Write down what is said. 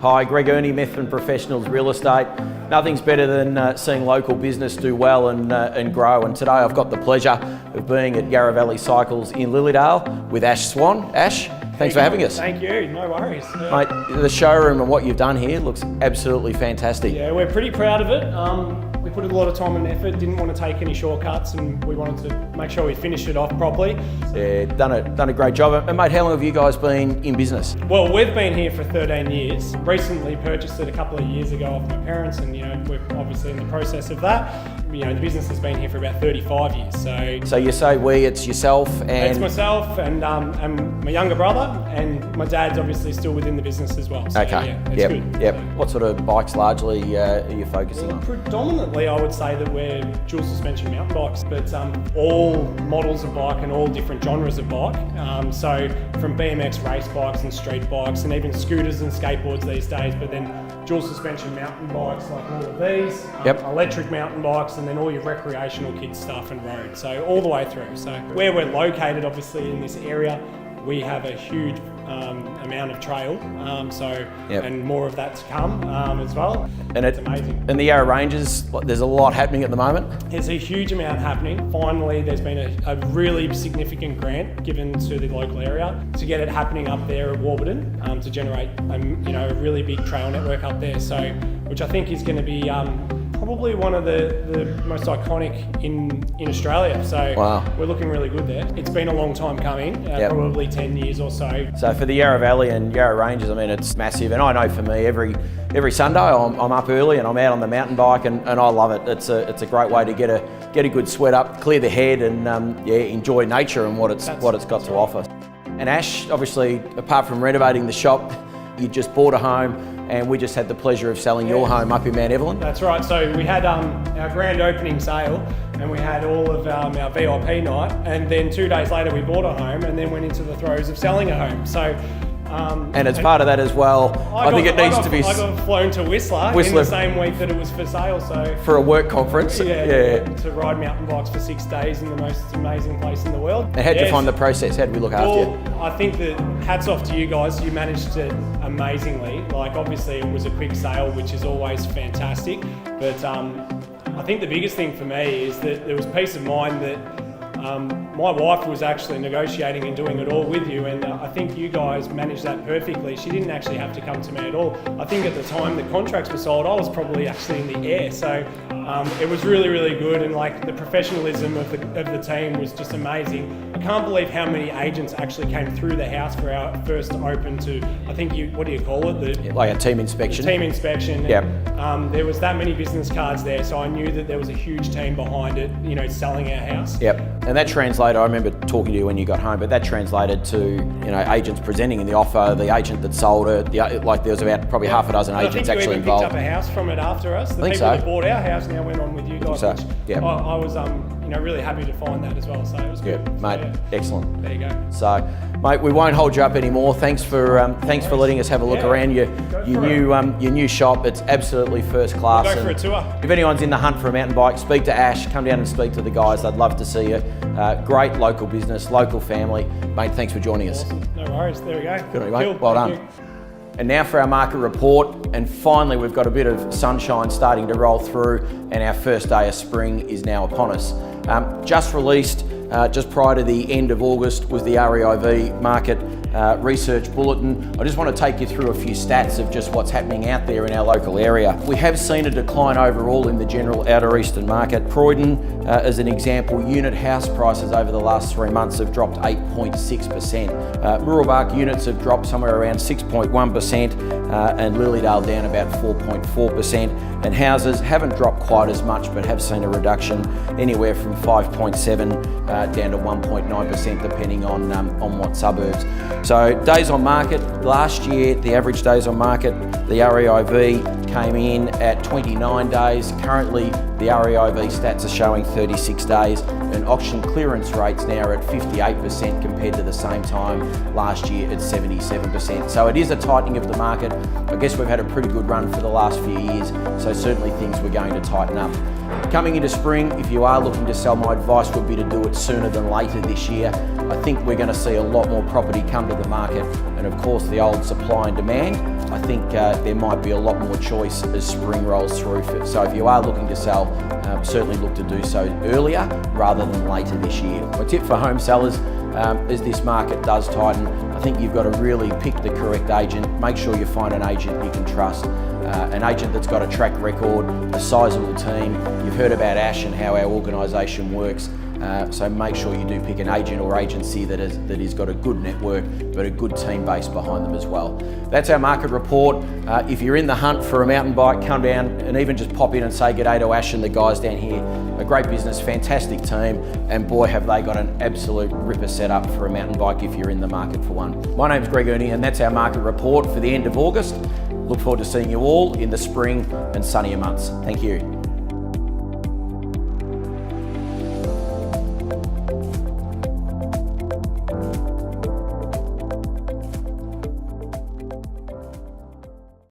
Hi, Greg Earney, Methven Professionals Real Estate. Nothing's better than seeing local business do well and grow. And today I've got the pleasure of being at Yarra Valley Cycles in Lilydale with Ash Swan. Ash, thanks for having us. Thank you, no worries. Mate, the showroom and what you've done here looks absolutely fantastic. Yeah, we're pretty proud of it. We put a lot of time and effort, didn't want to take any shortcuts, and we wanted to make sure we finished it off properly. Yeah, done a great job. And mate, how long have you guys been in business? Well, we've been here for 13 years. Recently purchased it a couple of years ago off my parents, and we're obviously in the process of that. The business has been here for about 35 years. So you say we, it's yourself and... It's myself and my younger brother, and my dad's obviously still within the business as well. So, okay, yeah, it's good. Yep. So, what sort of bikes largely are you focusing on? Predominantly, I would say that we're dual suspension mountain bikes, but all models of bike and all different genres of bike. So from BMX race bikes and street bikes and even scooters and skateboards these days, but then dual suspension mountain bikes like all of these, electric mountain bikes, and then all your recreational kids stuff and road. So all the way through. So where we're located, obviously in this area, we have a huge amount of trail, and more of that to come as well. And it's amazing. And the Yarra Ranges, there's a lot happening at the moment? There's a huge amount happening. Finally, there's been a really significant grant given to the local area to get it happening up there at Warburton to generate a really big trail network up there. So, which I think is going to be probably one of the most iconic in Australia. So We're looking really good there. It's been a long time coming, probably 10 years or so. So for the Yarra Valley and Yarra Ranges, I mean, it's massive. And I know for me, every Sunday I'm up early and I'm out on the mountain bike and I love it. It's a great way to get a good sweat up, clear the head and enjoy nature and what it's got to offer. And Ash, obviously, apart from renovating the shop, you just bought a home and we just had the pleasure of selling your home up in Mount Evelyn. That's right. So we had our grand opening sale and we had all of our VIP night, and then 2 days later we bought a home and then went into the throes of selling a home. So and as part of that as well, I think it needs to be... I got flown to Whistler in the same week that it was for sale. So for a work conference. To ride mountain bikes for 6 days in the most amazing place in the world. And how'd you find the process? How did we look after you? I think that hats off to you guys. You managed it amazingly. Like obviously it was a quick sale, which is always fantastic. But I think the biggest thing for me is that there was peace of mind that my wife was actually negotiating and doing it all with you, and I think you guys managed that perfectly. She didn't actually have to come to me at all. I think at the time the contracts were sold, I was probably actually in the air. So it was really, really good, and like the professionalism of the team was just amazing. I can't believe how many agents actually came through the house for our first open to, I think what do you call it? Like a team inspection. Team inspection. Yep. And, there was that many business cards there, so I knew that there was a huge team behind it, selling our house. Yep. And that translated, I remember talking to you when you got home, but that translated to, agents presenting in the offer, the agent that sold it, there was about probably half a dozen agents actually involved. I think you even picked up a house from it after us. The people that bought our house now went on with you guys. I was really happy to find that as well, so it was good. Mate, excellent. There you go. So, mate, we won't hold you up anymore. Thanks for letting us have a look around your new shop. It's absolutely first class. We'll go for a tour. If anyone's in the hunt for a mountain bike, speak to Ash. Come down and speak to the guys. They'd love to see you. Great local business, local family. Mate, thanks for joining us. No worries. There we go. Good on you, mate. Well done. And now for our market report, and finally we've got a bit of sunshine starting to roll through and our first day of spring is now upon us. Just released just prior to the end of August was the REIV market research bulletin. I just want to take you through a few stats of just what's happening out there in our local area. We have seen a decline overall in the general outer eastern market. Croydon, as an example, unit house prices over the last 3 months have dropped 8.6%. Mooroolbark units have dropped somewhere around 6.1% and Lilydale down about 4.4%. And houses haven't dropped quite as much but have seen a reduction anywhere from 5.7 down to 1.9% depending on what suburbs. So days on market, last year the average days on market, the REIV came in at 29 days. Currently the REIV stats are showing 36 days and auction clearance rates now are at 58% compared to the same time last year at 77%. So it is a tightening of the market. I guess we've had a pretty good run for the last few years, so certainly things were going to tighten up. Coming into spring, if you are looking to sell, my advice would be to do it sooner than later this year. I think we're going to see a lot more property come to the market, and of course the old supply and demand I think there might be a lot more choice as spring rolls through. So if you are looking to sell, certainly look to do so earlier rather than later this year. My tip for home sellers, as this market does tighten, I think you've got to really pick the correct agent. Make sure you find an agent you can trust. An agent that's got a track record, a sizable team. You've heard about Ash and how our organisation works. So make sure you do pick an agent or agency that has got a good network but a good team base behind them as well. That's our market report. If you're in the hunt for a mountain bike, come down and even just pop in and say g'day to Ash and the guys down here. A great business, fantastic team, and boy have they got an absolute ripper setup for a mountain bike if you're in the market for one. My name's Greg Earney and that's our market report for the end of August. Look forward to seeing you all in the spring and sunnier months. Thank you.